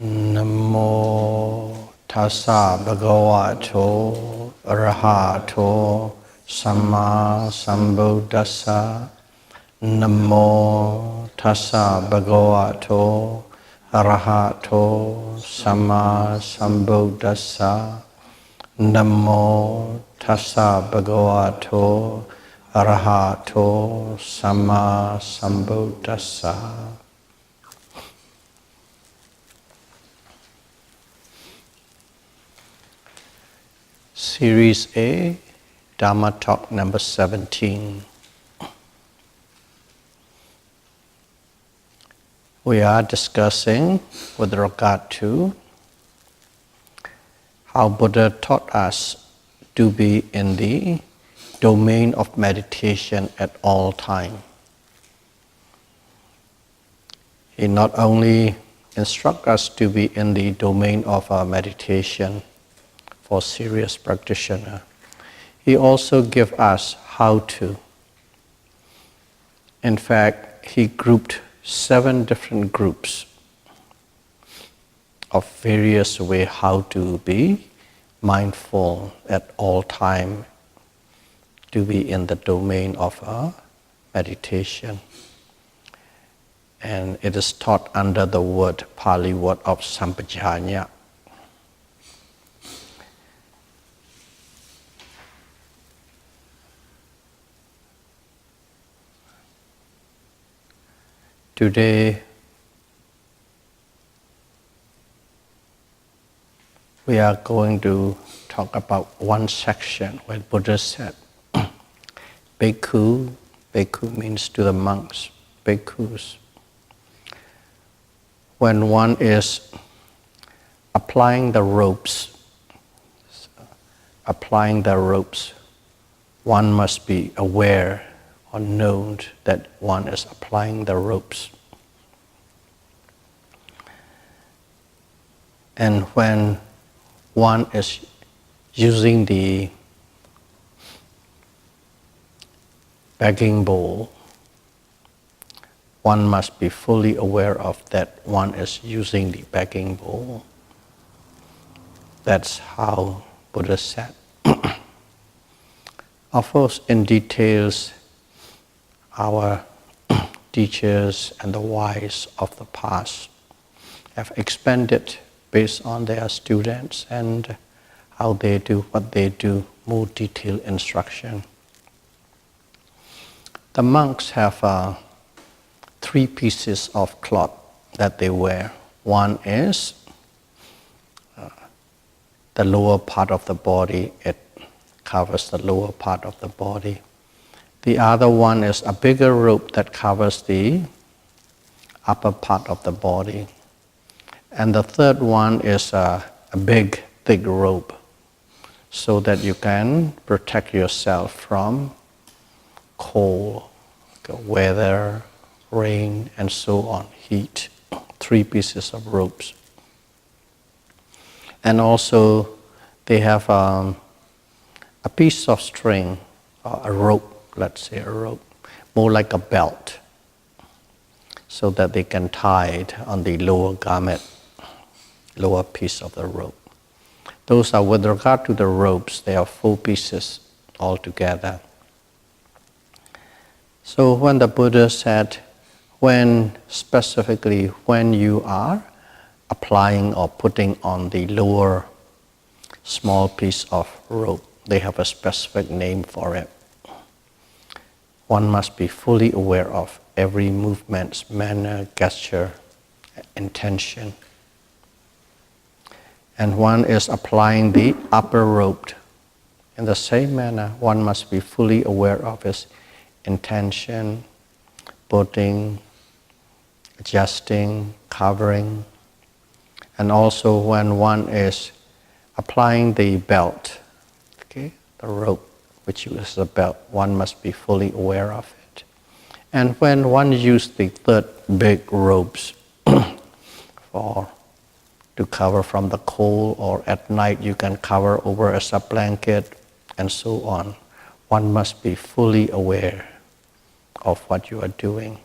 Namo tassa bhagavato arahato samma sambuddhassa. Namo tassa bhagavato arahato samma sambuddhassa. Namo tassa bhagavato arahato samma sambuddhassa. Series A, Dhamma Talk number 17. We are discussing with regard to how Buddha taught us to be in the domain of meditation at all time. He not only instructs us to be in the domain of meditation for serious practitioner, he also gives us how to. In fact, he grouped 7 different groups of various ways how to be mindful at all time, to be in the domain of meditation. And it is taught under the word, Pali word of Sampajanya. Today, we are going to talk about one section where Buddha said, Bhikkhu, Bhikkhu means to the monks, Bhikkhus. When one is applying the ropes, one must be aware or known that one is applying the ropes. And when one is using the begging bowl, one must be fully aware of that one is using the begging bowl. That's how Buddha said. Of course, in details, our teachers and the wise of the past have expanded based on their students and how they do what they do, more detailed instruction. The monks have 3 pieces of cloth that they wear. One is the lower part of the body. It covers the lower part of the body. The other one is a bigger robe that covers the upper part of the body. And the third one is a big, thick robe so that you can protect yourself from cold, weather, rain, and so on, heat. 3 pieces of robes. And also they have a piece of string, or a rope, let's say a rope, more like a belt, so that they can tie it on the lower garment, lower piece of the rope. Those are with regard to the robes, they are 4 pieces altogether. So when the Buddha said, specifically when you are applying or putting on the lower small piece of rope, they have a specific name for it. One must be fully aware of every movement, manner, gesture, intention. And one is applying the upper rope. In the same manner, one must be fully aware of his intention, putting, adjusting, covering. And also when one is applying the belt, the rope, which is the belt, one must be fully aware of it. And when one uses the third big robes to cover from the cold, or at night you can cover over as a blanket, and so on, one must be fully aware of what you are doing.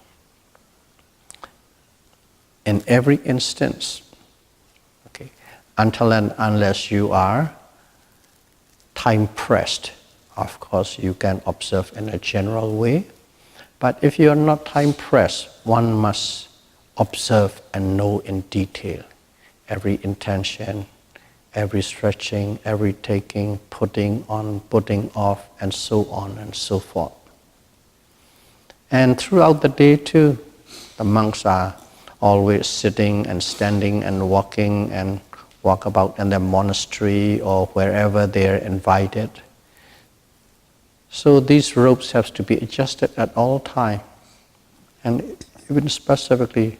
In every instance, until and unless you are time pressed. Of course, you can observe in a general way, but if you are not time pressed, one must observe and know in detail every intention, every stretching, every taking, putting on, putting off, and so on and so forth. And throughout the day too, the monks are always sitting and standing and walking and walk about in their monastery or wherever they are invited. So these robes have to be adjusted at all time. And even specifically,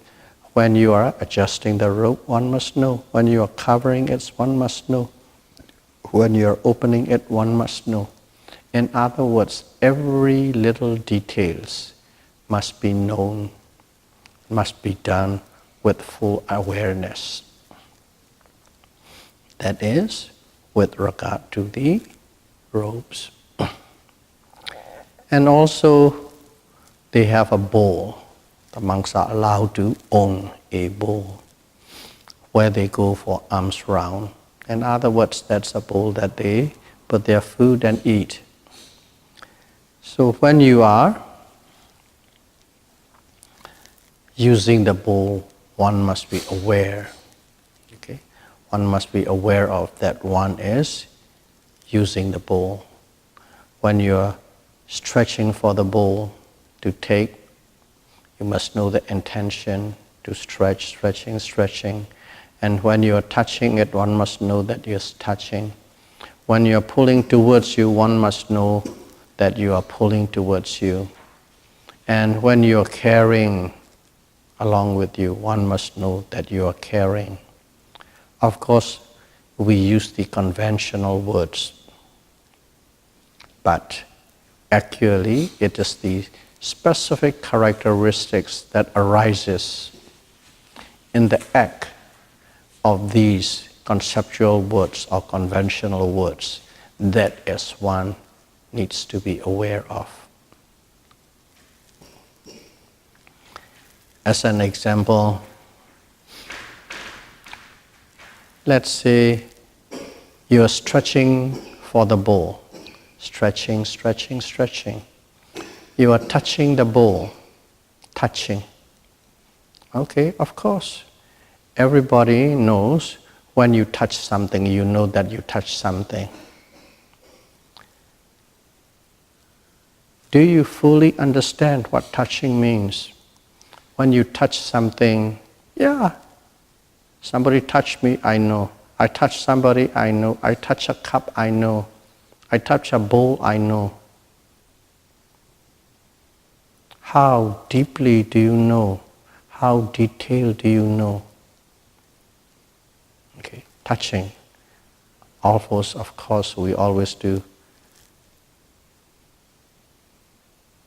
when you are adjusting the robe, one must know. When you are covering it, one must know. When you are opening it, one must know. In other words, every little details must be known, must be done with full awareness. That is, with regard to the robes. And also, they have a bowl. The monks are allowed to own a bowl where they go for alms round. In other words, that's a bowl that they put their food and eat. So when you are using the bowl, one must be aware. Okay? One must be aware of that one is using the bowl. When you're stretching for the bowl to take, you must know the intention to stretch, stretching. And when you're touching it, one must know that you're touching. When you're pulling towards you, one must know that you are pulling towards you. And when you're carrying along with you, one must know that you are carrying. Of course, we use the conventional words, but actually it is the specific characteristics that arises in the act of these conceptual words or conventional words that is one needs to be aware of. As an example, let's say you're stretching for the bowl. Stretching. You are touching the bowl. Touching. Okay, of course. Everybody knows when you touch something, you know that you touch something. Do you fully understand what touching means? When you touch something, yeah, somebody touched me, I know. I touch somebody, I know. I touch a cup, I know. I touch a bowl, I know. How deeply do you know? How detailed do you know? Okay, touching. Almost, of course, we always do.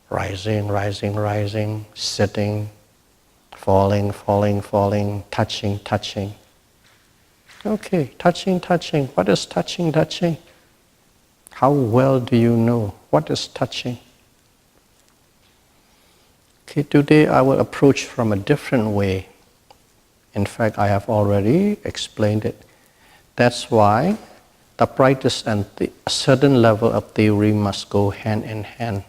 Rising, sitting, falling, touching. Okay, touching. What is touching? How well do you know what is touching? Okay, today I will approach from a different way. In fact, I have already explained it. That's why the practice and a certain level of theory must go hand in hand.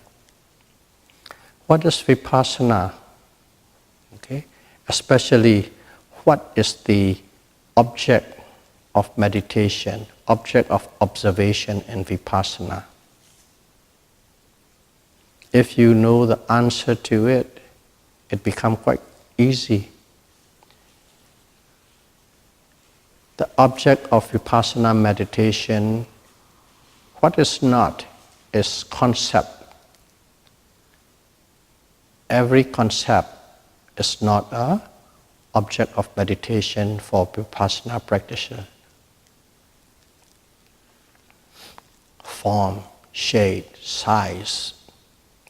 What is Vipassana? Okay, especially what is the object of meditation, object of observation in Vipassana? If you know the answer to it, it becomes quite easy. The object of Vipassana meditation, what is not, is concept. Every concept is not an object of meditation for Vipassana practitioner. Form, shade, size,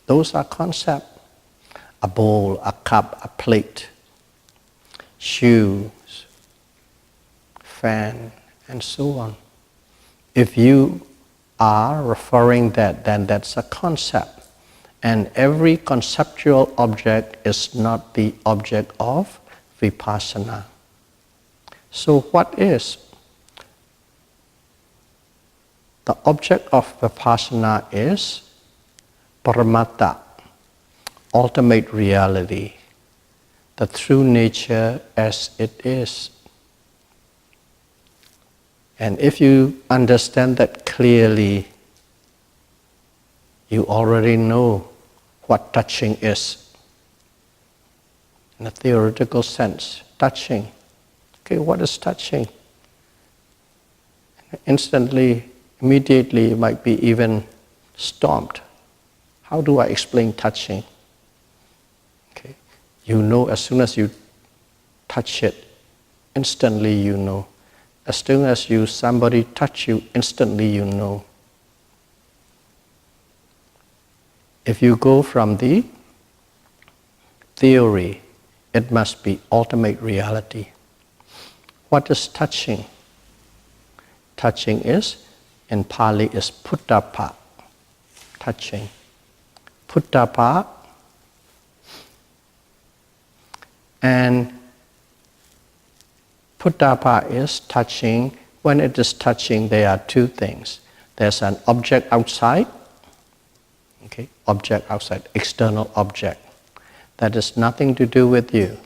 those are concepts. A bowl, a cup, a plate, shoes, fan, and so on. If you are referring that, then that's a concept. And every conceptual object is not the object of Vipassana. So what is? The object of Vipassana is Paramatta, ultimate reality, the true nature as it is. And if you understand that clearly, you already know what touching is. In a theoretical sense, touching. Okay, what is touching? Instantly, immediately, you might be even stumped. How do I explain touching? Okay, you know as soon as you touch it, instantly you know. As soon as somebody touch you, instantly you know. If you go from the theory, it must be ultimate reality. What is touching? Touching is, in Pali, is puttapa, touching. Puttapa, and puttapa is touching. When it is touching, there are two things. There's an object outside, okay, object outside, external object. That has nothing to do with you.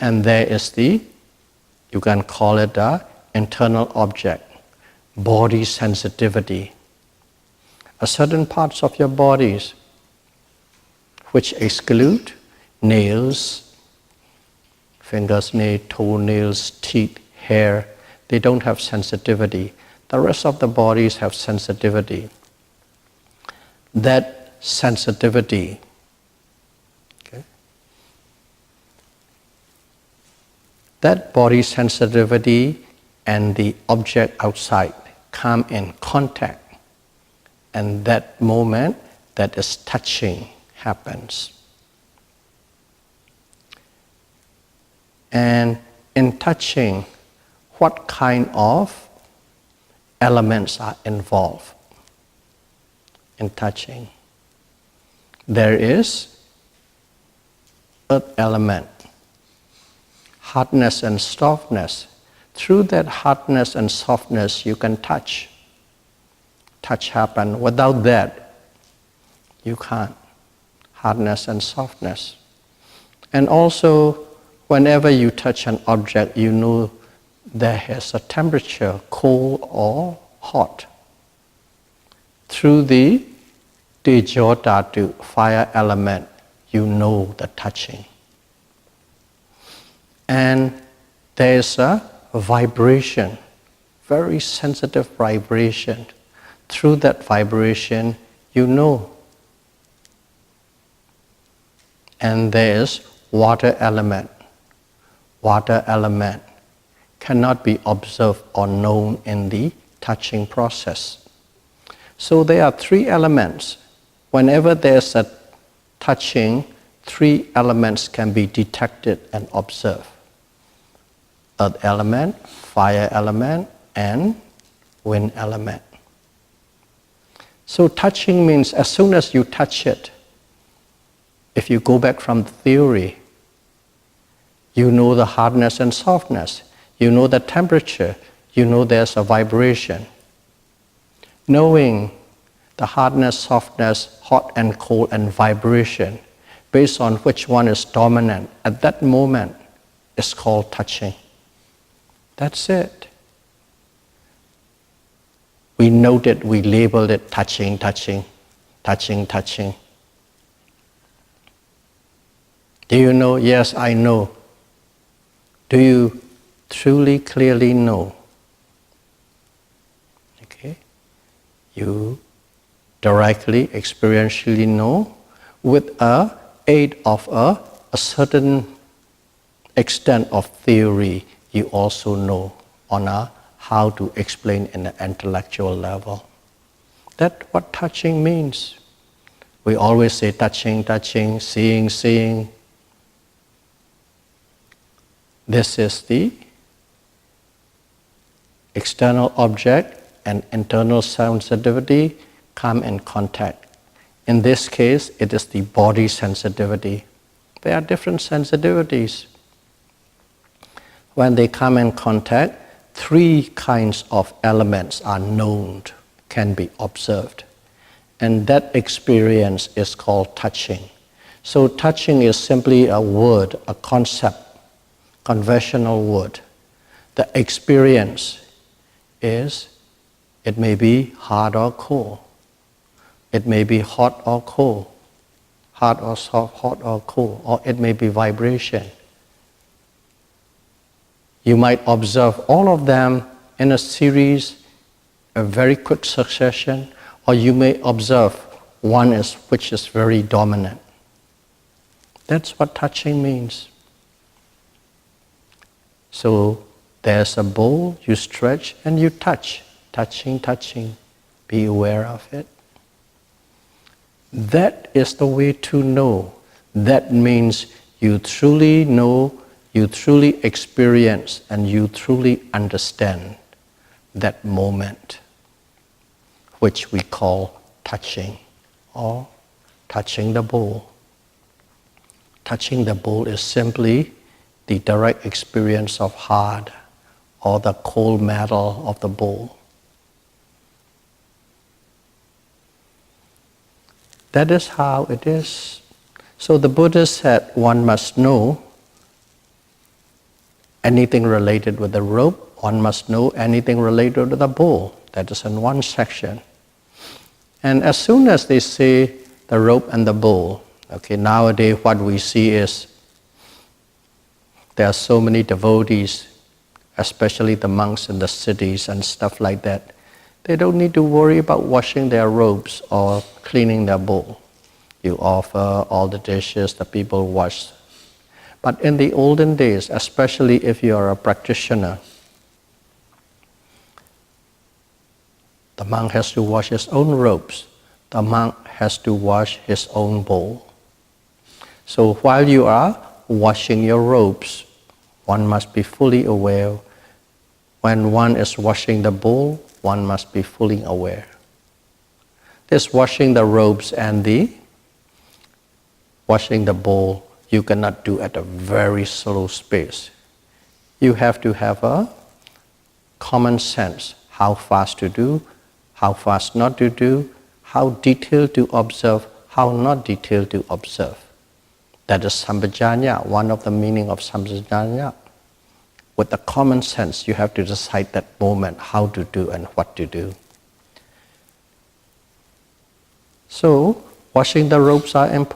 And there is you can call it the internal object, body sensitivity. A certain parts of your bodies which exclude nails, fingers, nails, toenails, teeth, hair, they don't have sensitivity. The rest of the bodies have sensitivity. That sensitivity, okay, that body sensitivity and the object outside come in contact, and that moment that is touching happens. And in touching, what kind of elements are involved in touching? There is earth element, hardness and softness. Through that hardness and softness, you can touch. Touch happen. Without that, you can't. Hardness and softness. And also, whenever you touch an object, you know there has a temperature, cold or hot. Through the Tejo Dhatu, fire element, you know the touching. And there is a vibration, very sensitive vibration. Through that vibration, you know. And there is water element. Water element cannot be observed or known in the touching process. So there are three elements. Whenever there's a touching, three elements can be detected and observed. Earth element, fire element, and wind element. So touching means as soon as you touch it, if you go back from the theory, you know the hardness and softness. You know the temperature. You know there's a vibration. Knowing the hardness, softness, hot and cold, and vibration, based on which one is dominant, at that moment, is called touching. That's it. We note it, we label it touching, touching, touching, touching. Do you know? Yes, I know. Do you truly, clearly know? Okay. You directly, experientially know with a aid of a certain extent of theory. You also know on how to explain in the intellectual level. That's what touching means. We always say touching, touching, seeing, seeing. This is the external object and internal sensitivity come in contact. In this case, it is the body sensitivity. There are different sensitivities. When they come in contact, three kinds of elements are known can be observed. And that experience is called touching. So touching is simply a word, a concept, conventional word. The experience is, it may be hard or cold. It may be hot or cold, hard or soft, hot or cold, or it may be vibration. You might observe all of them in a series, a very quick succession, or you may observe one which is very dominant. That's what touching means. So there's a bowl, you stretch and you touch. Touching, touching. Be aware of it. That is the way to know. That means you truly know, you truly experience, and you truly understand that moment, which we call touching, or touching the bowl. Touching the bowl is simply the direct experience of hard or the cold metal of the bowl. That is how it is. So the Buddha said one must know anything related with the rope, one must know anything related to the bowl. That is in one section. And as soon as they say the rope and the bowl, okay, nowadays what we see is there are so many devotees, especially the monks in the cities and stuff like that. They don't need to worry about washing their robes or cleaning their bowl. You offer all the dishes, the people wash. But in the olden days, especially if you are a practitioner, the monk has to wash his own robes. The monk has to wash his own bowl. So while you are washing your robes, one must be fully aware. When one is washing the bowl, one must be fully aware. This washing the robes and the washing the bowl, you cannot do at a very slow pace. You have to have a common sense, how fast to do, how fast not to do, how detailed to observe, how not detailed to observe. That is sampajanya, one of the meaning of sampajanya. With the common sense, you have to decide that moment how to do and what to do. So, washing the robes are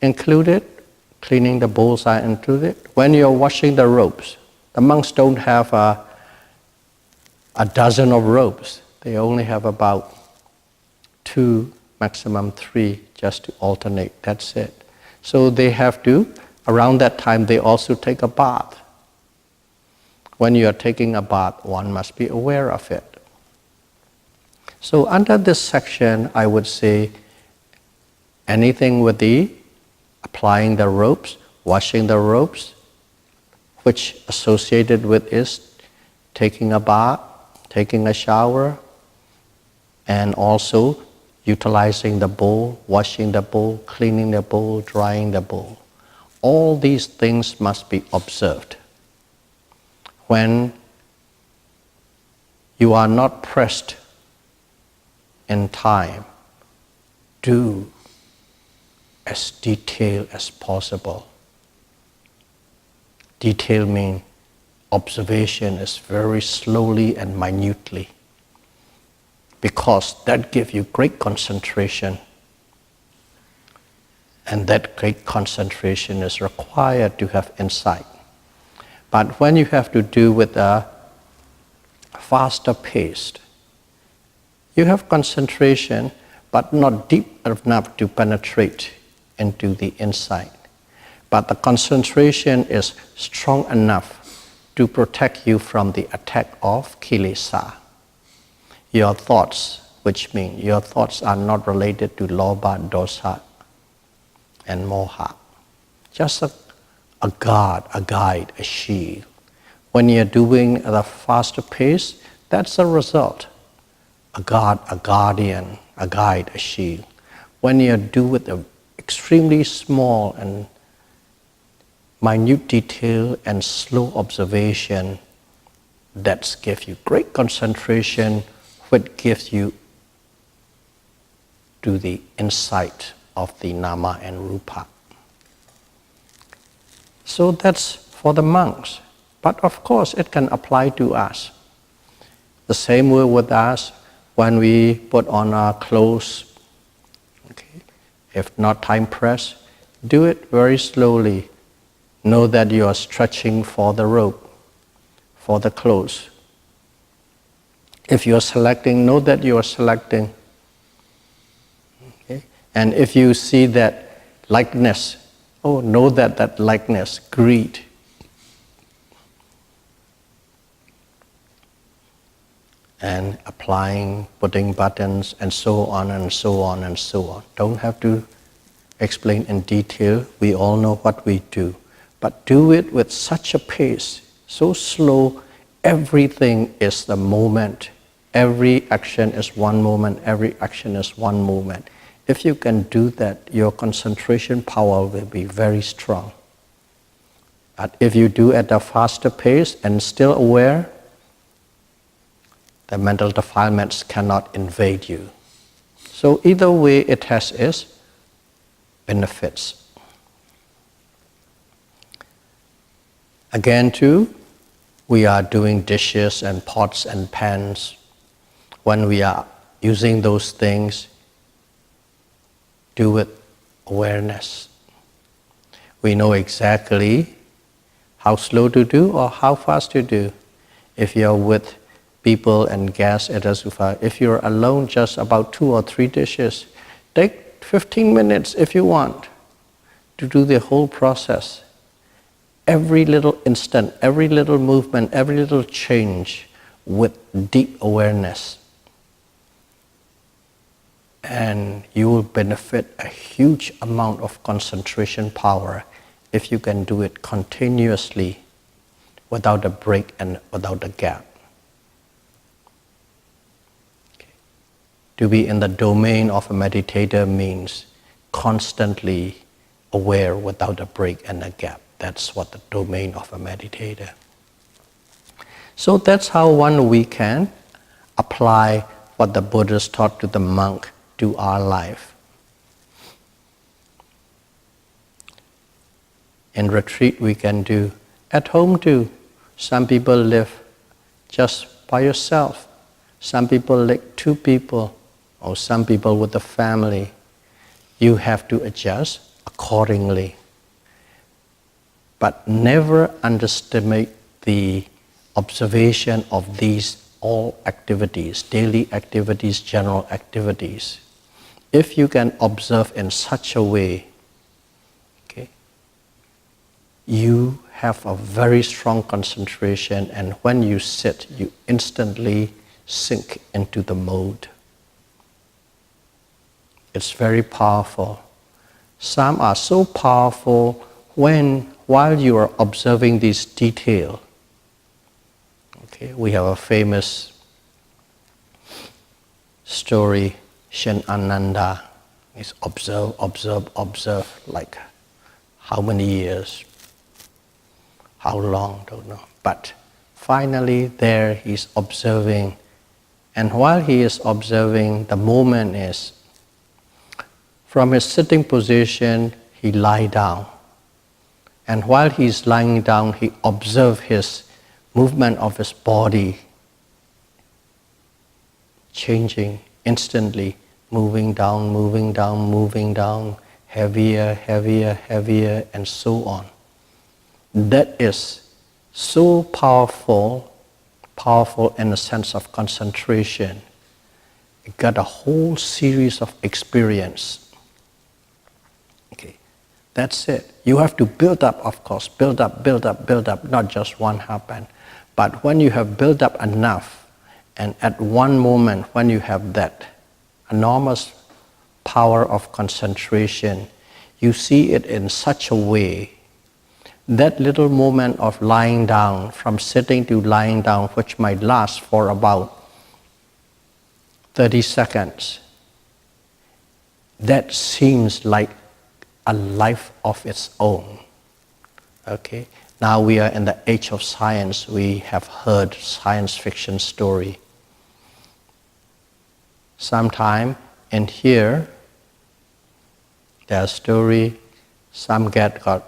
included, cleaning the bowls are included. When you're washing the robes, the monks don't have a dozen of robes. They only have about 2, maximum 3, just to alternate. That's it. So they have to, around that time, they also take a bath. When you are taking a bath, one must be aware of it. So under this section, I would say anything with the applying the ropes, washing the robes, which associated with is taking a bath, taking a shower, and also utilizing the bowl, washing the bowl, cleaning the bowl, drying the bowl. All these things must be observed. When you are not pressed in time, do as detailed as possible. Detail means observation is very slowly and minutely, because that gives you great concentration, and that great concentration is required to have insight. But when you have to do with a faster pace, you have concentration, but not deep enough to penetrate into the insight. But the concentration is strong enough to protect you from the attack of kilesa. Your thoughts, which mean your thoughts are not related to lobha, dosa, and moha. Just a guard, a guide, a shield. When you're doing at a faster pace, that's a result. A guard, a guardian, a guide, a shield. When you do with an extremely small and minute detail and slow observation, that gives you great concentration, which gives you to the insight of the nama and rupa. So that's for the monks. But of course, it can apply to us. The same way with us when we put on our clothes. Okay. If not time pressed, do it very slowly. Know that you are stretching for the rope, for the clothes. If you are selecting, know that you are selecting. Okay. And if you see that likeness, know that that likeness, greed. And applying, putting buttons, and so on and so on and so on. Don't have to explain in detail. We all know what we do. But do it with such a pace, so slow, everything is the moment. Every action is one moment, every action is one moment. If you can do that, your concentration power will be very strong. But if you do at a faster pace and still aware, the mental defilements cannot invade you. So either way, it has its benefits. Again too, we are doing dishes and pots and pans. When we are using those things, do with awareness. We know exactly how slow to do or how fast to do. If you're with people and guests at a sufa, if you're alone, just about 2 or 3 dishes, take 15 minutes if you want to do the whole process. Every little instant, every little movement, every little change with deep awareness. And you will benefit a huge amount of concentration power if you can do it continuously without a break and without a gap. Okay. To be in the domain of a meditator means constantly aware without a break and a gap. That's what the domain of a meditator. So that's how we can apply what the Buddha taught to the monk to our life. In retreat we can do, at home too. Some people live just by yourself. Some people like 2 people, or some people with a family. You have to adjust accordingly. But never underestimate the observation of these all activities, daily activities, general activities. If you can observe in such a way, okay, you have a very strong concentration, and when you sit, you instantly sink into the mode. It's very powerful. Some are so powerful while you are observing this detail. Okay, we have a famous story, Shen Ananda is observe, like how many years, how long, don't know. But finally there he's observing, and while he is observing, the moment is, from his sitting position, he lie down. And while he's lying down, he observes his movement of his body changing instantly, moving down, heavier, and so on. That is so powerful in a sense of concentration. You got a whole series of experience. Okay, that's it. You have to build up, of course, build up, not just one happen. But when you have built up enough, and at one moment when you have that enormous power of concentration, you see it in such a way, that little moment of lying down, from sitting to lying down, which might last for about 30 seconds, that seems like a life of its own. Okay? Now we are in the age of science. We have heard science fiction story. Sometime in here, there's a story, some got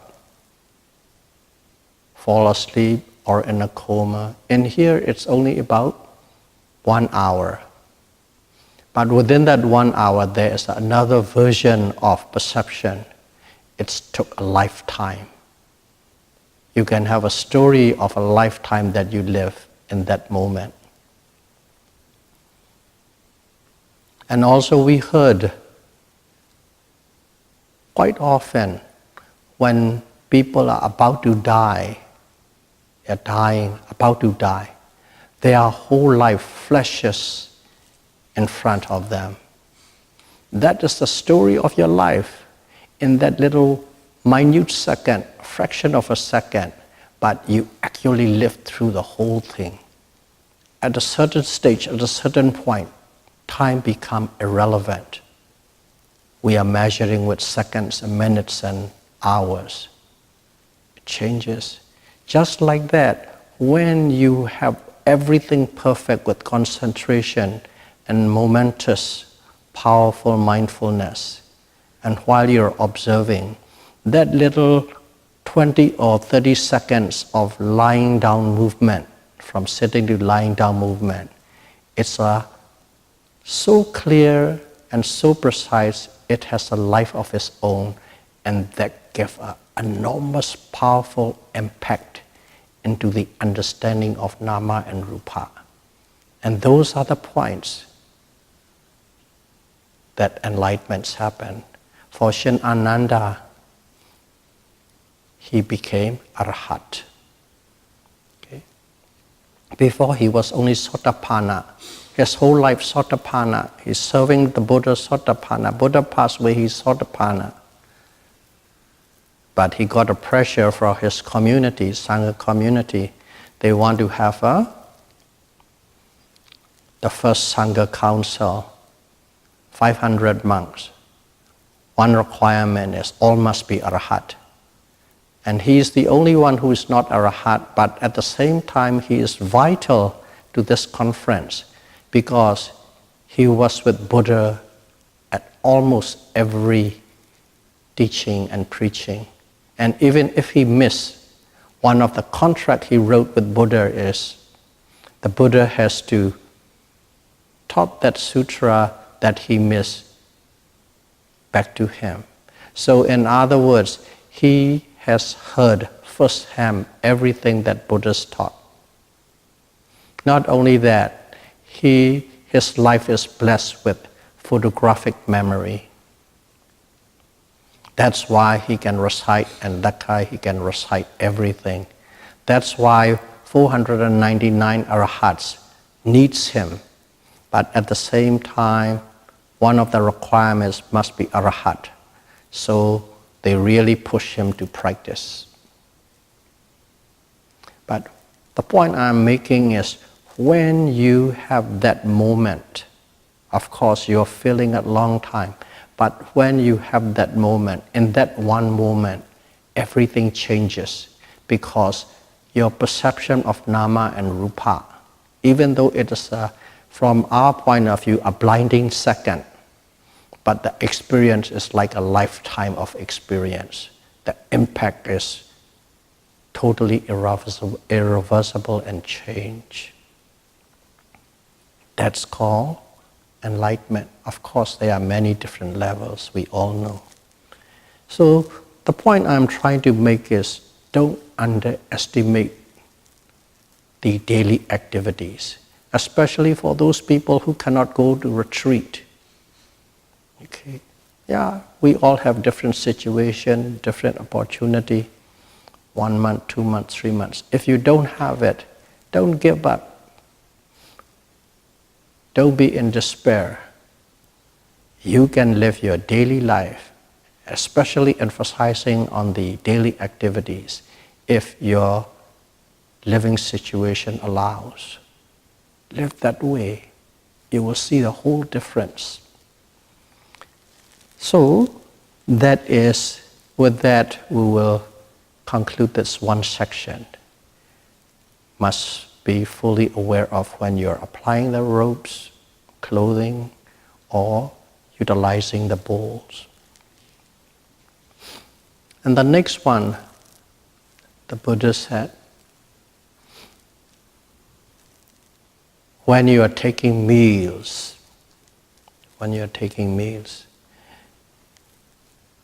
fall asleep or in a coma. In here, it's only about 1 hour. But within that 1 hour, there is another version of perception. It took a lifetime. You can have a story of a lifetime that you live in that moment. And also we heard quite often when people are about to die, they're dying, about to die, their whole life flashes in front of them. That is the story of your life in that little minute second, fraction of a second, but you actually lived through the whole thing. At a certain stage, at a certain point, time becomes irrelevant. We are measuring with seconds and minutes and hours. It changes. Just like that, when you have everything perfect with concentration and momentous, powerful mindfulness, and while you're observing, that little 20 or 30 seconds of lying down movement, from sitting to lying down movement, it's so clear and so precise, it has a life of its own, and that gives an enormous, powerful impact into the understanding of Nama and Rupa. And those are the points that enlightenments happen. For Shin Ananda, he became Arhat. Okay? Before he was only Sotapanna. His whole life Sotapanna. He's serving the Buddha Sotapanna. Buddha passed away, he's Sotapanna. But he got a pressure from his community, Sangha community. They want to have the first Sangha council, 500 monks. One requirement is all must be Arahat. And he is the only one who is not Arahat, but at the same time he is vital to this conference because he was with Buddha at almost every teaching and preaching. And even if he missed, one of the contracts he wrote with Buddha is the Buddha has to taught that sutra that he missed back to him. So in other words, he has heard firsthand everything that Buddha's taught. Not only that, his life is blessed with photographic memory. That's why he can recite, and that guy he can recite everything. That's why 499 arahats needs him. But at the same time, one of the requirements must be arahat. So they really push him to practice. But the point I'm making is when you have that moment, of course you're feeling it a long time, but when you have that moment, in that one moment, everything changes because your perception of Nama and Rupa, even though it is from our point of view a blinding second, but the experience is like a lifetime of experience. The impact is totally irreversible and change. That's called enlightenment. Of course, there are many different levels, we all know. So the point I'm trying to make is don't underestimate the daily activities, especially for those people who cannot go to retreat. Okay. Yeah, we all have different situation, different opportunity, 1 month, 2 months, 3 months. If you don't have it, don't give up. Don't be in despair. You can live your daily life, especially emphasizing on the daily activities, if your living situation allows. Live that way. You will see the whole difference. So, with that, we will conclude this one section. Must be fully aware of when you're applying the robes, clothing, or utilizing the bowls. And the next one, the Buddha said, when you are taking meals,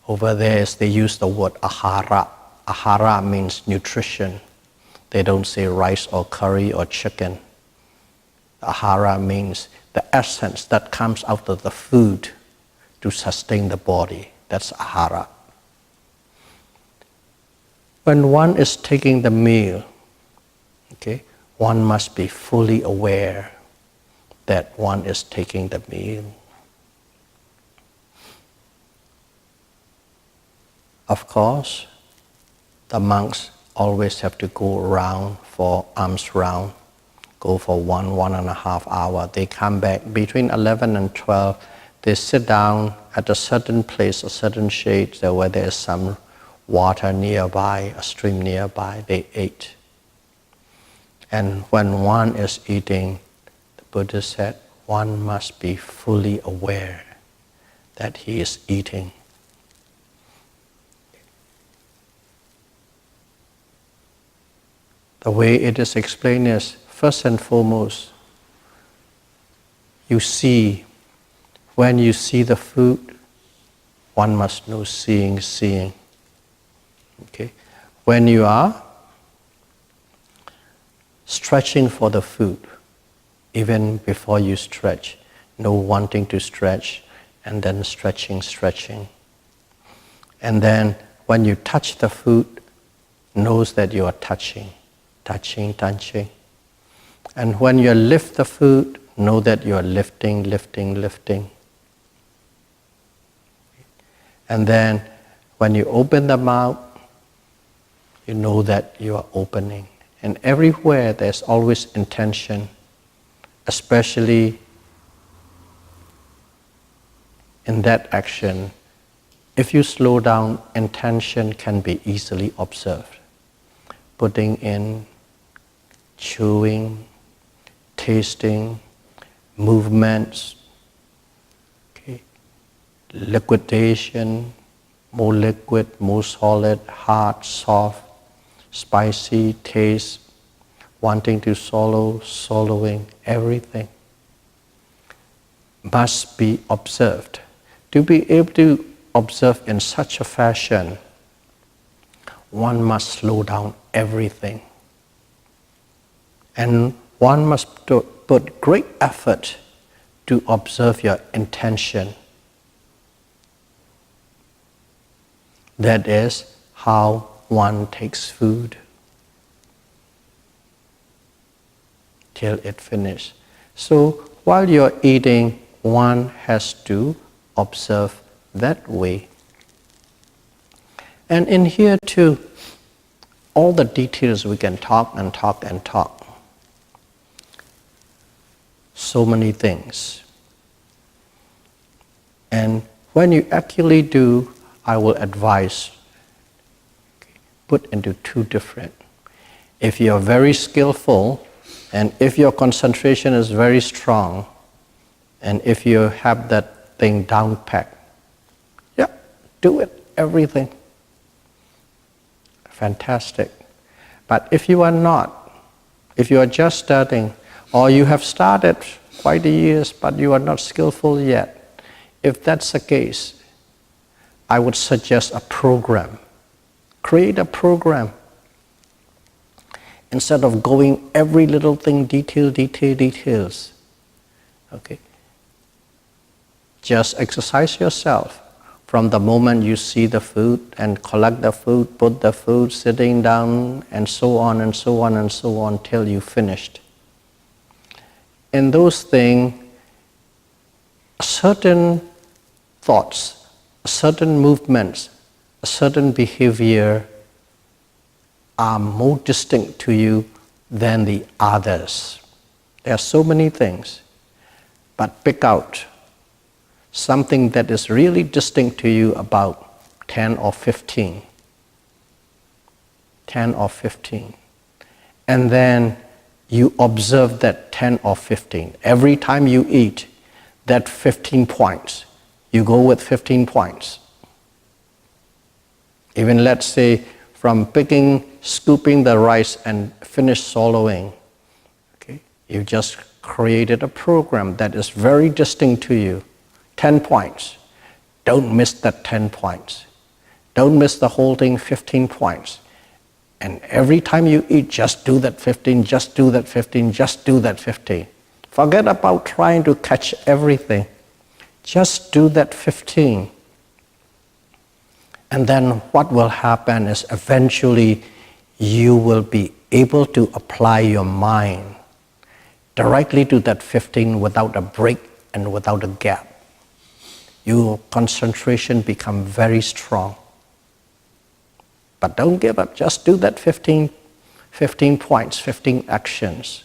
over there they use the word ahara. Ahara means nutrition. They don't say rice or curry or chicken. Ahara means the essence that comes out of the food to sustain the body. That's ahara. When one is taking the meal, okay, one must be fully aware that one is taking the meal. Of course, the monks always have to go around for alms round, go for 1.5 hours. They come back between 11 and 12. They sit down at a certain place, a certain shade, where there is some water nearby, a stream nearby. They ate. And when one is eating, the Buddha said, one must be fully aware that he is eating. The way it is explained is, first and foremost, when you see the food, one must know seeing. Okay? When you are stretching for the food, even before you stretch, know wanting to stretch, and then stretching. And then when you touch the food, knows that you are touching. And when you lift the food, know that you are lifting. And then when you open the mouth, you know that you are opening. And everywhere there's always intention, especially in that action. If you slow down, intention can be easily observed. Putting in, chewing, tasting, movements, okay, liquidation, more liquid, more solid, hard, soft, spicy, taste, wanting to swallow, swallowing, everything must be observed. To be able to observe in such a fashion, one must slow down everything. And one must put great effort to observe your intention. That is how one takes food till it finishes. So while you're eating, one has to observe that way. And in here too, all the details we can talk. So many things. And when you actually do, I will advise, put into two different. If you're very skillful, and if your concentration is very strong, and if you have that thing down packed, yeah, do it, everything. Fantastic. But if you are not, if you are just starting, or you have started quite a years, but you are not skillful yet, if that's the case, I would suggest a program. Create a program. Instead of going every little thing, details. Okay? Just exercise yourself from the moment you see the food and collect the food, put the food, sitting down, and so on till you finished. In those things, certain thoughts, certain movements, certain behavior are more distinct to you than the others. There are so many things, but pick out something that is really distinct to you, about 10 or 15. And then you observe that 10 or 15. Every time you eat, that 15 points, you go with 15 points. Even let's say from scooping the rice and finish swallowing, okay, you just created a program that is very distinct to you. 10 points. Don't miss that 10 points. Don't miss the whole thing, 15 points. And every time you eat, just do that 15, just do that 15, just do that 15. Forget about trying to catch everything. Just do that 15. And then what will happen is eventually you will be able to apply your mind directly to that 15 without a break and without a gap. Your concentration become very strong. But don't give up, just do that 15 points, 15 actions,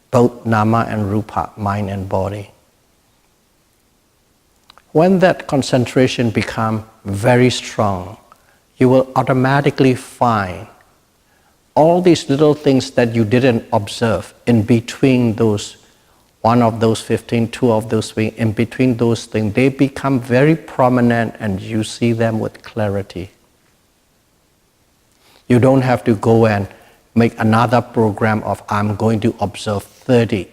both nama and rupa, mind and body. When that concentration becomes very strong, you will automatically find all these little things that you didn't observe in between those, one of those 15, two of those things, in between those things, they become very prominent and you see them with clarity. You don't have to go and make another program of I'm going to observe 30.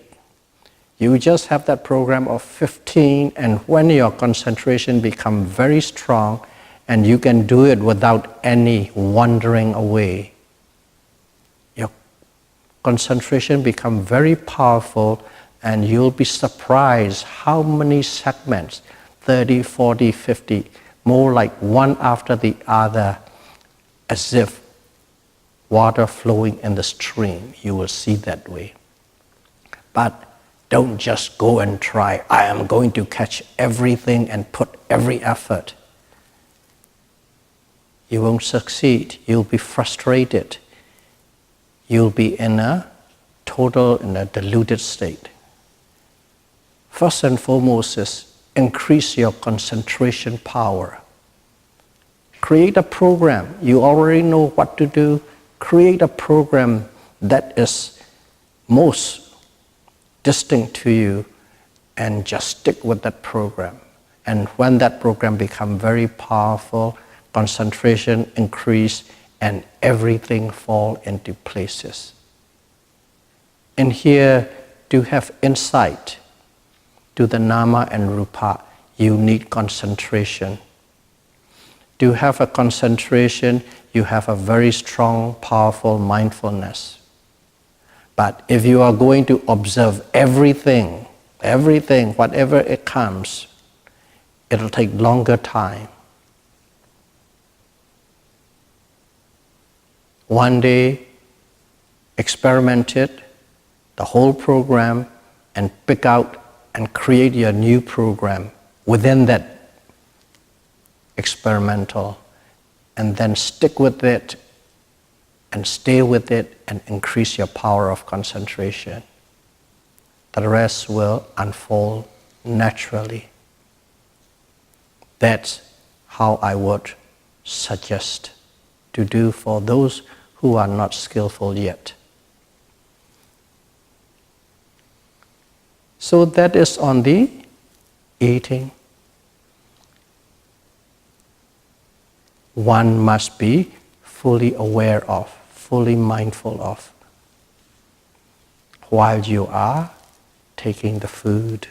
You just have that program of 15, and when your concentration becomes very strong and you can do it without any wandering away, your concentration becomes very powerful and you'll be surprised how many segments, 30, 40, 50, more like one after the other, as if water flowing in the stream. You will see that way. But don't just go and try, I am going to catch everything and put every effort. You won't succeed. You'll be frustrated. You'll be in a deluded state. First and foremost is increase your concentration power. Create a program. You already know what to do. Create a program that is most distinct to you and just stick with that program. And when that program becomes very powerful, concentration increase and everything fall into places. And here, to have insight to the nama and rupa, you need concentration. To have a concentration, you have a very strong, powerful mindfulness. But if you are going to observe everything, whatever it comes, it'll take longer time. One day, experiment it, the whole program, and pick out and create your new program within that experimental, and then stick with it and stay with it and increase your power of concentration. The rest will unfold naturally. That's how I would suggest to do for those who are not skillful yet. So that is on the eating. One must be fully aware of, fully mindful of, while you are taking the food.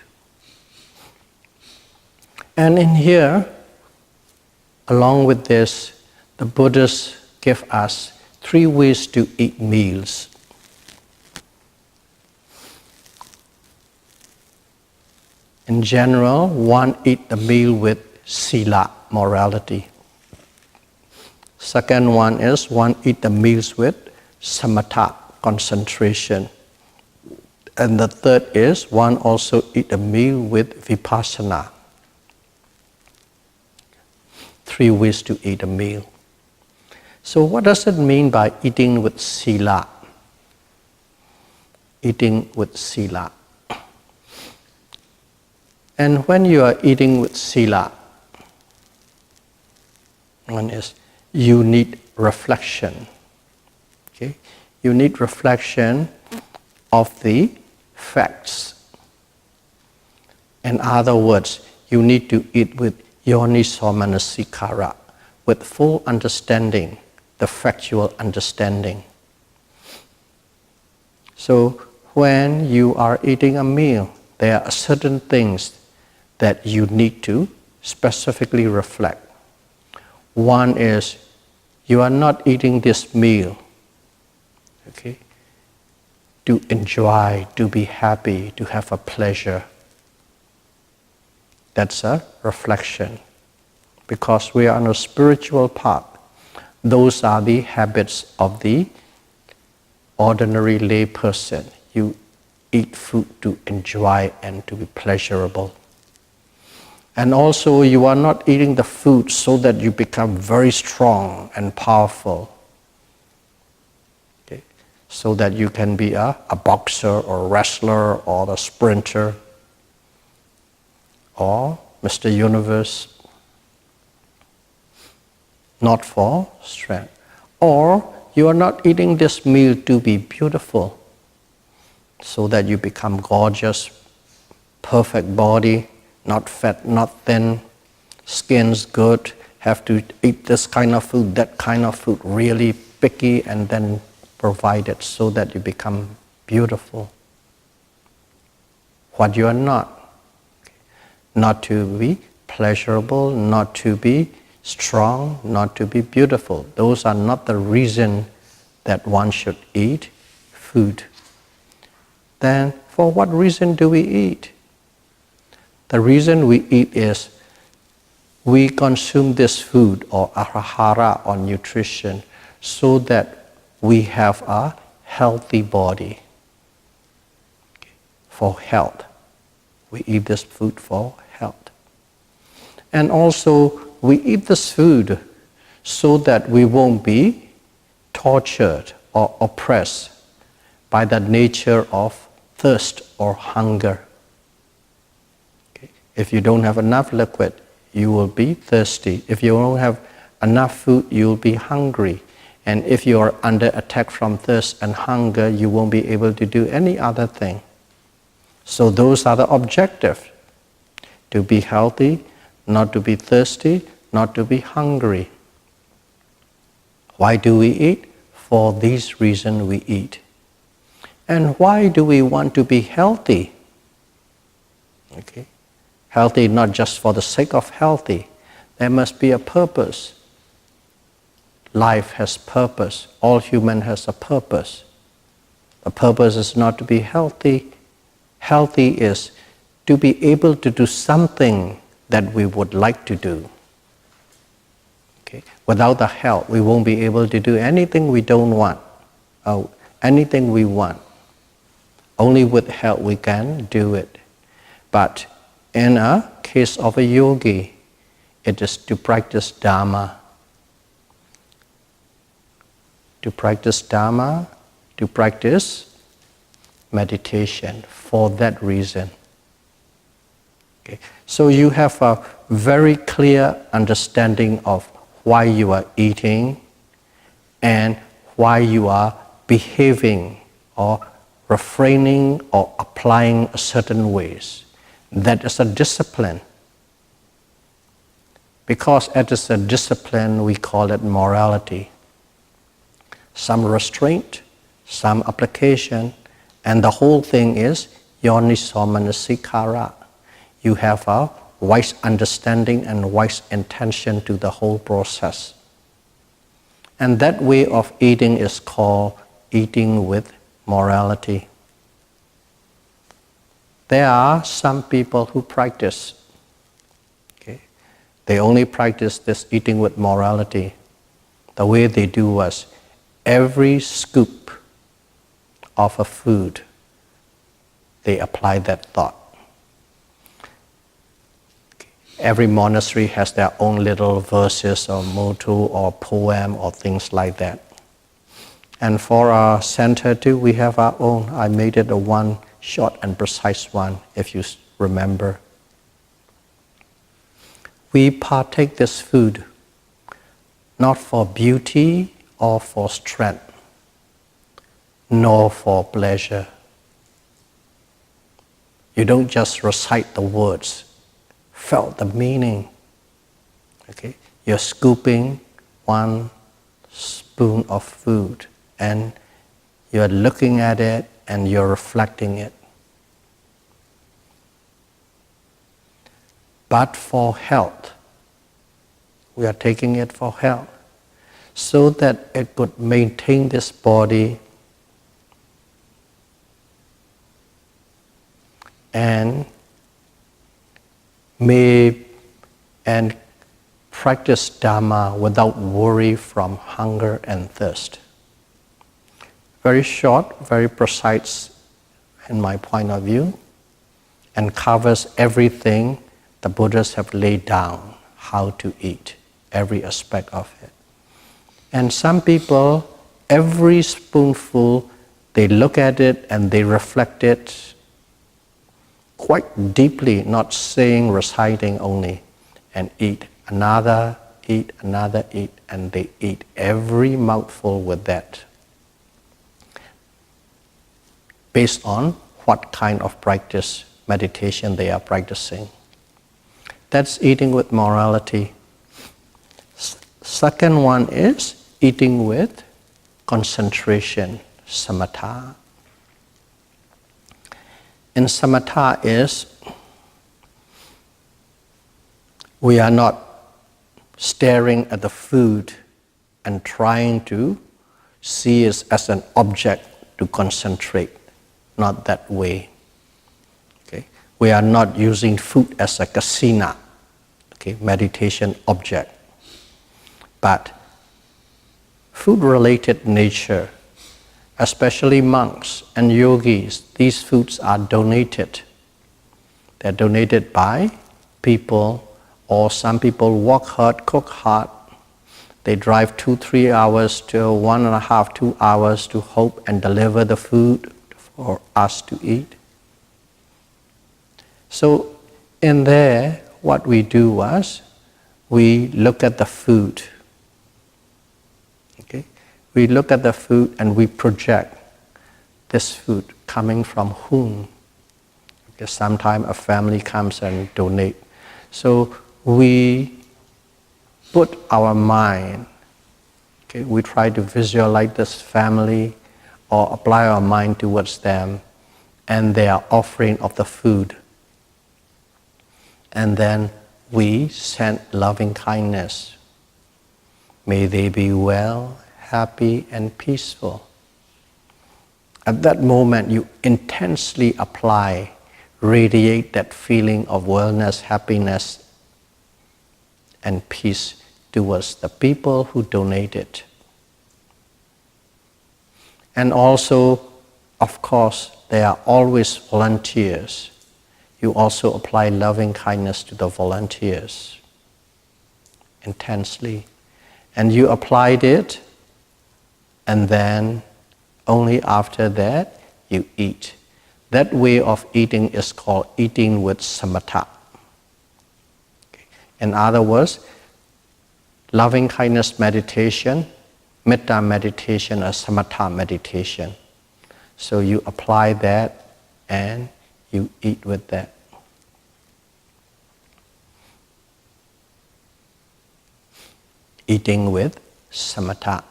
And in here, along with this, the Buddhists give us 3 ways to eat meals. In general, one eat the meal with sila, morality. Second one is one eat the meals with samatha, concentration. And the third is one also eat a meal with vipassana. 3 ways to eat a meal. So what does it mean by eating with sila? Eating with sila. And when you are eating with sila, one is you need reflection. Okay? You need reflection of the facts. In other words, you need to eat with yonisomanasikarā, with full understanding, the factual understanding. So when you are eating a meal, there are certain things that you need to specifically reflect. One is, you are not eating this meal, okay, to enjoy, to be happy, to have a pleasure. That's a reflection. Because we are on a spiritual path, those are the habits of the ordinary lay person. You eat food to enjoy and to be pleasurable. And also, you are not eating the food so that you become very strong and powerful. Okay? So that you can be a boxer or wrestler or a sprinter or Mr. Universe. Not for strength. Or you are not eating this meal to be beautiful, so that you become gorgeous, perfect body, not fat, not thin, skin's good, have to eat this kind of food, that kind of food, really picky, and then provide it so that you become beautiful. What you are not. Not to be pleasurable, not to be strong, not to be beautiful. Those are not the reason that one should eat food. Then, for what reason do we eat? The reason we eat is we consume this food or ahara or nutrition so that we have a healthy body. For health. We eat this food for health. And also, we eat this food so that we won't be tortured or oppressed by the nature of thirst or hunger. Okay. If you don't have enough liquid, you will be thirsty. If you don't have enough food, you will be hungry. And if you are under attack from thirst and hunger, you won't be able to do any other thing. So those are the objectives. To be healthy, not to be thirsty, not to be hungry. Why do we eat? For these reasons we eat. And why do we want to be healthy? Okay. Healthy not just for the sake of healthy. There must be a purpose. Life has purpose. All human has a purpose. The purpose is not to be healthy. Healthy is to be able to do something that we would like to do. Okay. Without the health, we won't be able to do anything we don't want, anything we want. Only with health we can do it. But in a case of a yogi, it is to practice Dhamma. To practice Dhamma, to practice meditation for that reason. Okay. So you have a very clear understanding of why you are eating and why you are behaving or refraining or applying certain ways. That is a discipline. Because it is a discipline, we call it morality. Some restraint, some application, and the whole thing is yonisomanasikarā. You have a wise understanding and wise intention to the whole process. And that way of eating is called eating with morality. There are some people who practice. Okay? They only practice this eating with morality. The way they do was every scoop of a food, they apply that thought. Every monastery has their own little verses or motto or poem or things like that. And for our center too, we have our own. I made it a one short and precise one, if you remember. We partake this food not for beauty or for strength, nor for pleasure. You don't just recite the words felt the meaning. Okay? You're scooping one spoon of food and you're looking at it and you're reflecting it. But for health, we are taking it for health, so that it could maintain this body and practice Dhamma without worry from hunger and thirst. Very short, very precise in my point of view, and covers everything the Buddhas have laid down, how to eat, every aspect of it. And some people, every spoonful, they look at it and they reflect it quite deeply, not saying, reciting only, and eat another, eat another, eat, and they eat every mouthful with that, based on what kind of practice, meditation they are practicing. That's eating with morality. Second one is eating with concentration, samatha. And samatha is, we are not staring at the food and trying to see it as an object to concentrate. Not that way. Okay? We are not using food as a kasina, okay, meditation object. But food-related nature, especially monks and yogis, these foods are donated. They're donated by people, or some people work hard, cook hard. They drive 2-3 hours to 1.5-2 hours to hope and deliver the food for us to eat. So in there, what we do was, we look at the food. Okay? We look at the food and we project this food coming from whom. Because sometimes a family comes and donate. So we put our mind, okay, we try to visualize this family or apply our mind towards them, and they are offering of the food. And then we send loving kindness. May they be well, happy, and peaceful. At that moment, you intensely apply, radiate that feeling of wellness, happiness, and peace towards the people who donated. And also, of course, there are always volunteers. You also apply loving kindness to the volunteers intensely. And you applied it, and then only after that you eat. That way of eating is called eating with samatha. In other words, loving kindness meditation, metta meditation, or samatha meditation. So you apply that and you eat with that. Eating with samatha.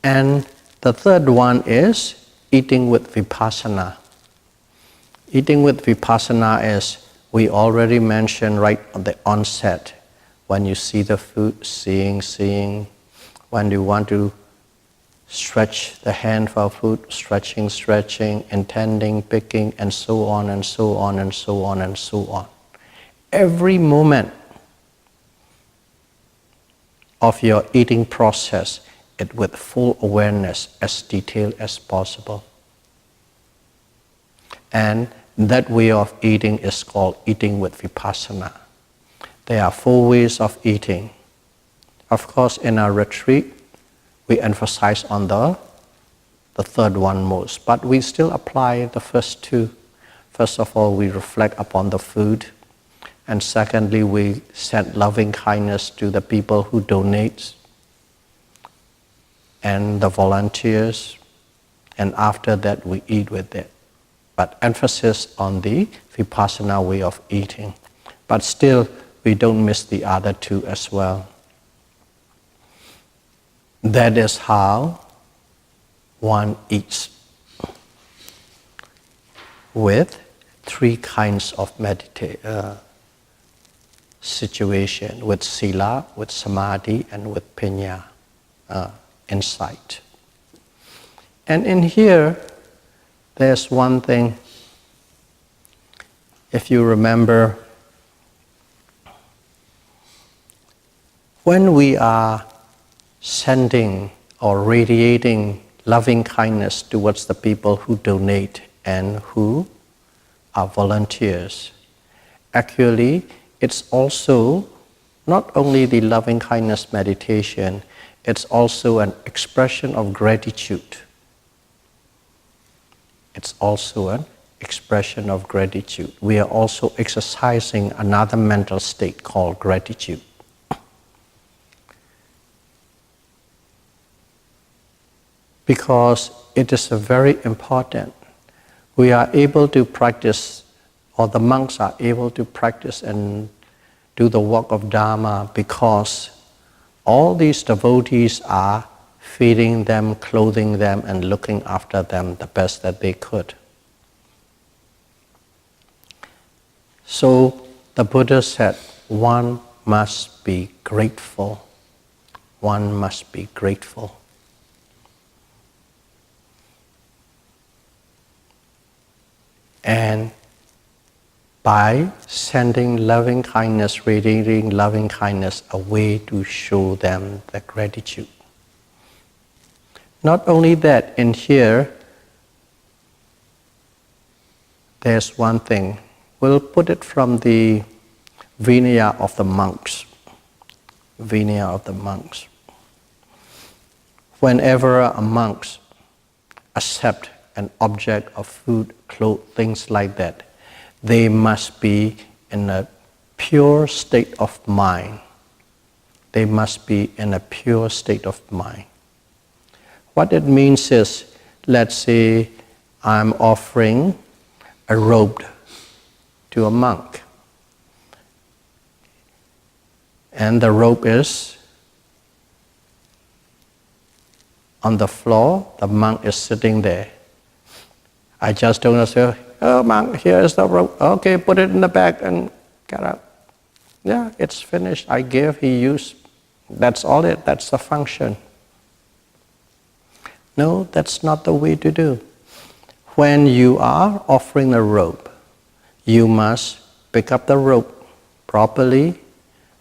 And the third one is eating with vipassana. Eating with vipassana is, we already mentioned right at the onset, when you see the food, seeing, when you want to stretch the hand for food, stretching, intending, picking, and so on, and so on, and so on, and so on. Every moment of your eating process, it with full awareness, as detailed as possible. And that way of eating is called eating with vipassana. There are 4 ways of eating. Of course, in our retreat, we emphasize on the third one most, but we still apply the first 2. First of all, we reflect upon the food, and secondly, we send loving kindness to the people who donate and the volunteers, and after that we eat with it. But emphasis on the vipassana way of eating. But still, we don't miss the other two as well. That is how one eats, with three kinds of situation, with sila, with samadhi, and with panya, insight. And in here, there's one thing, if you remember, when we are sending or radiating loving kindness towards the people who donate and who are volunteers, actually, it's also not only the loving kindness meditation, it's also an expression of gratitude. It's also an expression of gratitude. We are also exercising another mental state called gratitude. Because it is very important. We are able to practice, or the monks are able to practice and do the work of Dhamma because all these devotees are feeding them, clothing them, and looking after them the best that they could. So the Buddha said, one must be grateful. One must be grateful. And by sending loving kindness, radiating loving kindness, a way to show them the gratitude. Not only that, in here, there's one thing. We'll put it from the Vinaya of the monks. Vinaya of the monks. Whenever a monk accepts an object of food, clothes, things like that, they must be in a pure state of mind. They must be in a pure state of mind. What it means is, let's say I'm offering a robe to a monk. And the robe is on the floor, the monk is sitting there. I just don't say, oh monk, here is the rope. Okay, put it in the bag and get out. Yeah, it's finished. I gave, he used. That's all it, that's the function. No, that's not the way to do. When you are offering a rope, you must pick up the rope properly.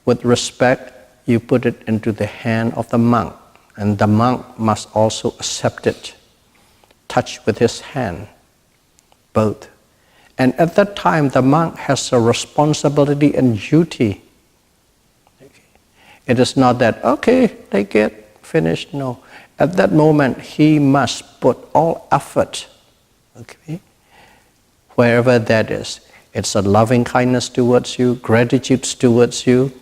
With respect, you put it into the hand of the monk. And the monk must also accept it. Touch with his hand. Both. And at that time, the monk has a responsibility and duty. Okay. It is not that, okay, take it, finish. No. At that moment, he must put all effort, okay, wherever that is. It's a loving kindness towards you, gratitude towards you.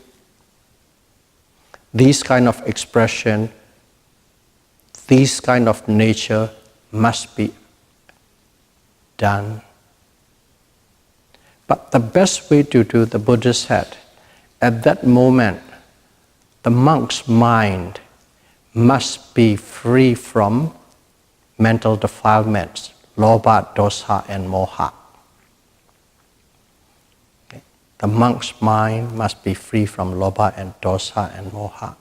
These kind of expression, these kind of nature must be done. But the best way to do, the Buddha said, at that moment, the monk's mind must be free from mental defilements, lobha, dosa, and moha. Okay. The monk's mind must be free from lobha and dosa and moha.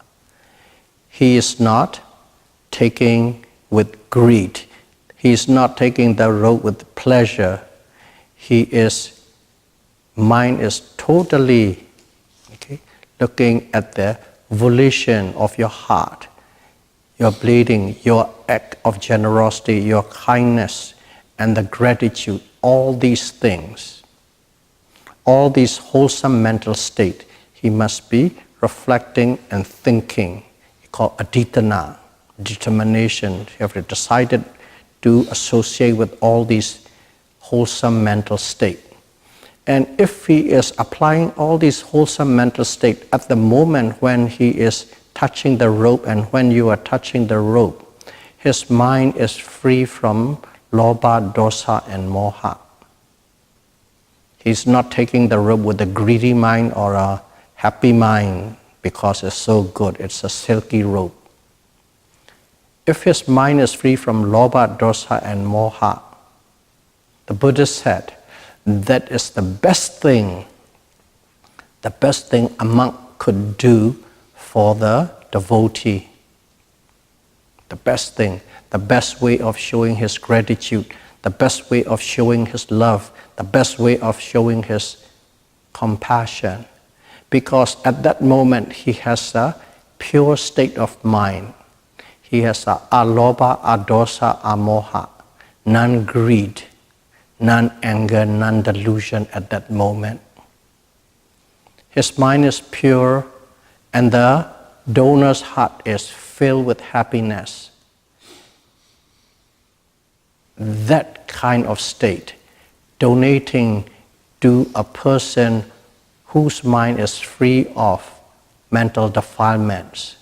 He is not taking with greed. He is not taking the road with pleasure. Mind is totally looking at the volition of your heart, your bleeding, your act of generosity, your kindness, and the gratitude, all these things, all these wholesome mental state, he must be reflecting and thinking. It's called aditana, determination. You have to decide to associate with all these wholesome mental state. And if he is applying all these wholesome mental state at the moment when he is touching the rope and when you are touching the rope, his mind is free from lobha, dosa, and moha. He's not taking the robe with a greedy mind or a happy mind because it's so good, it's a silky robe. If his mind is free from lobha, dosa and moha, the Buddha said, that is the best thing a monk could do for the devotee. The best thing, the best way of showing his gratitude, the best way of showing his love, the best way of showing his compassion. Because at that moment he has a pure state of mind. He has a alobha, adosa, amoha, none greed, none anger, none delusion at that moment. His mind is pure and the donor's heart is filled with happiness. That kind of state, donating to a person whose mind is free of mental defilements,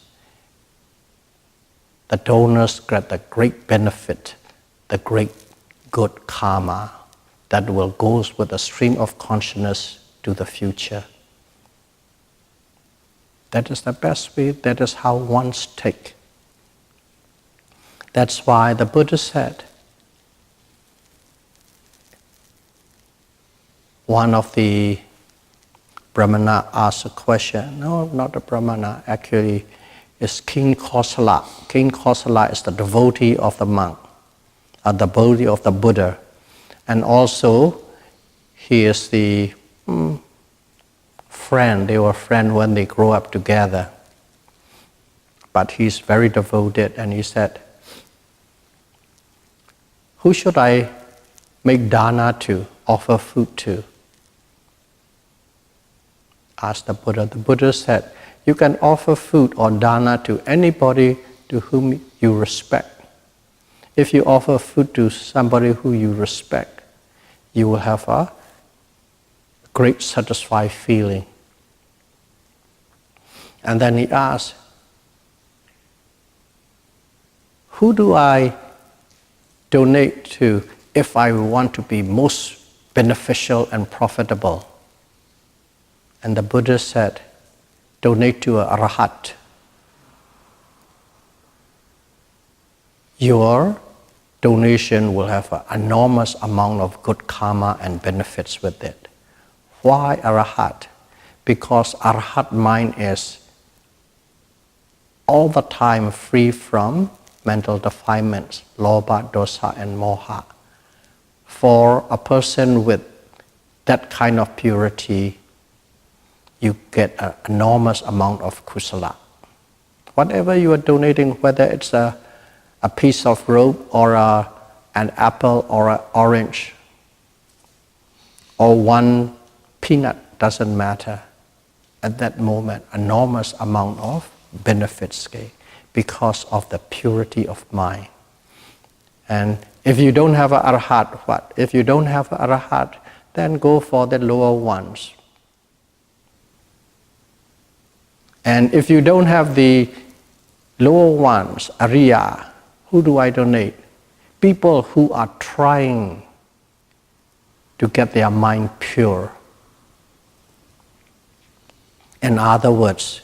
the donors get the great benefit, the great good karma that will go with a stream of consciousness to the future. That is the best way, that is how ones take. That's why the Buddha said, one of the Brahmana asked a question, no, not the Brahmana, actually it's King Kosala. King Kosala is the devotee of the monk, the devotee of the Buddha. And also, he is the friend, they were friends when they grew up together. But he's very devoted and he said, who should I make dana to, offer food to? Asked the Buddha. The Buddha said, you can offer food or dana to anybody to whom you respect. If you offer food to somebody who you respect, you will have a great satisfied feeling. And then he asked, who do I donate to if I want to be most beneficial and profitable? And the Buddha said, donate to a arahat. Your donation will have an enormous amount of good karma and benefits with it. Why arahat? Because arahat mind is all the time free from mental defilements, lobha, dosa and moha. For a person with that kind of purity, you get an enormous amount of kusala. Whatever you are donating, whether it's a piece of rope or an apple or an orange or one peanut, doesn't matter. At that moment, enormous amount of benefits because of the purity of mind. And if you don't have an arahat, what? If you don't have an arahat, then go for the lower ones. And if you don't have the lower ones, Ariya, who do I donate? People who are trying to get their mind pure. In other words,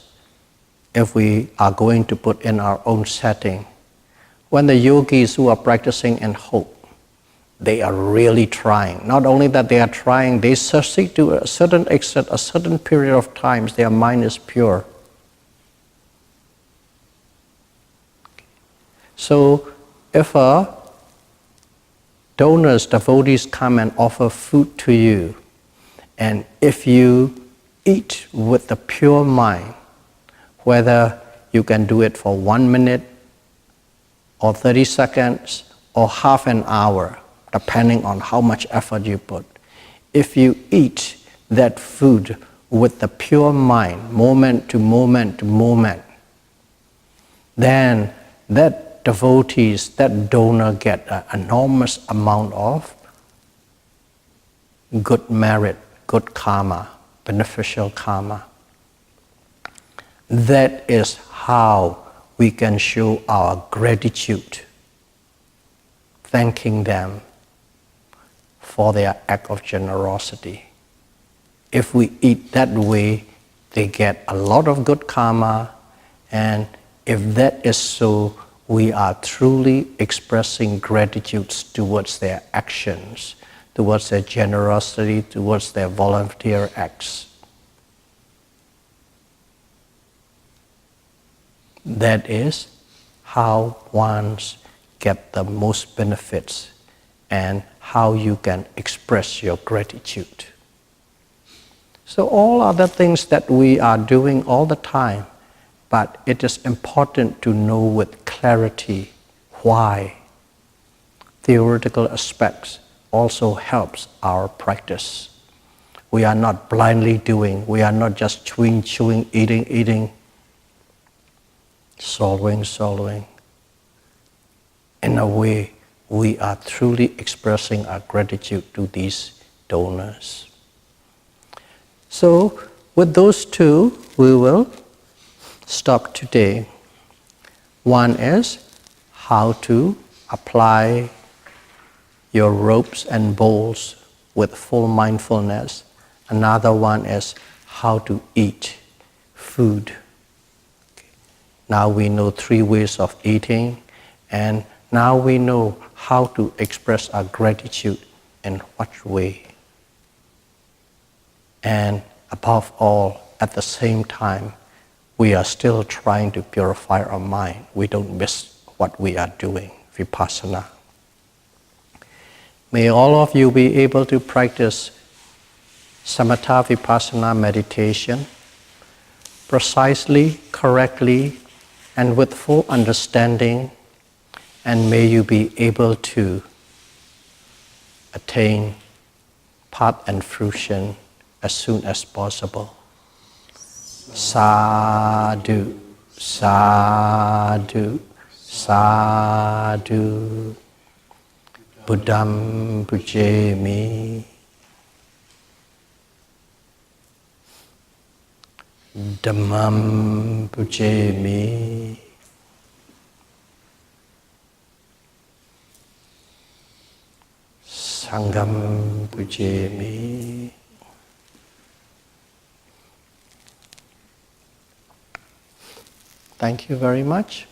if we are going to put in our own setting, when the yogis who are practicing in hope, they are really trying. Not only that they are trying, they succeed to a certain extent, a certain period of times, their mind is pure. So if donors, devotees come and offer food to you, and if you eat with the pure mind, whether you can do it for 1 minute or 30 seconds or half an hour, depending on how much effort you put. If you eat that food with the pure mind, moment to moment to moment, then that devotees, that donor get an enormous amount of good merit, good karma, beneficial karma. That is how we can show our gratitude, thanking them for their act of generosity. if we eat that way, they get a lot of good karma, and if that is so, we are truly expressing gratitude towards their actions, towards their generosity, towards their volunteer acts. That is how one gets the most benefits and how you can express your gratitude. So all other things that we are doing all the time, but it is important to know with clarity why. Theoretical aspects also helps our practice. We are not blindly doing, we are not just chewing, eating, swallowing. In a way, we are truly expressing our gratitude to these donors. So, with those two, we will stop today. One is how to apply your ropes and bowls with full mindfulness. Another one is how to eat food. Okay. Now we know 3 ways of eating, and now we know how to express our gratitude in what way. And above all, at the same time, we are still trying to purify our mind. We don't miss what we are doing, Vipassana. May all of you be able to practice Samatha Vipassana meditation precisely, correctly, and with full understanding, and may you be able to attain path and fruition as soon as possible. Sadhu, sadhu, sadhu. Buddham pujemi. Dhammam pujemi. Sangham pujemi. Thank you very much.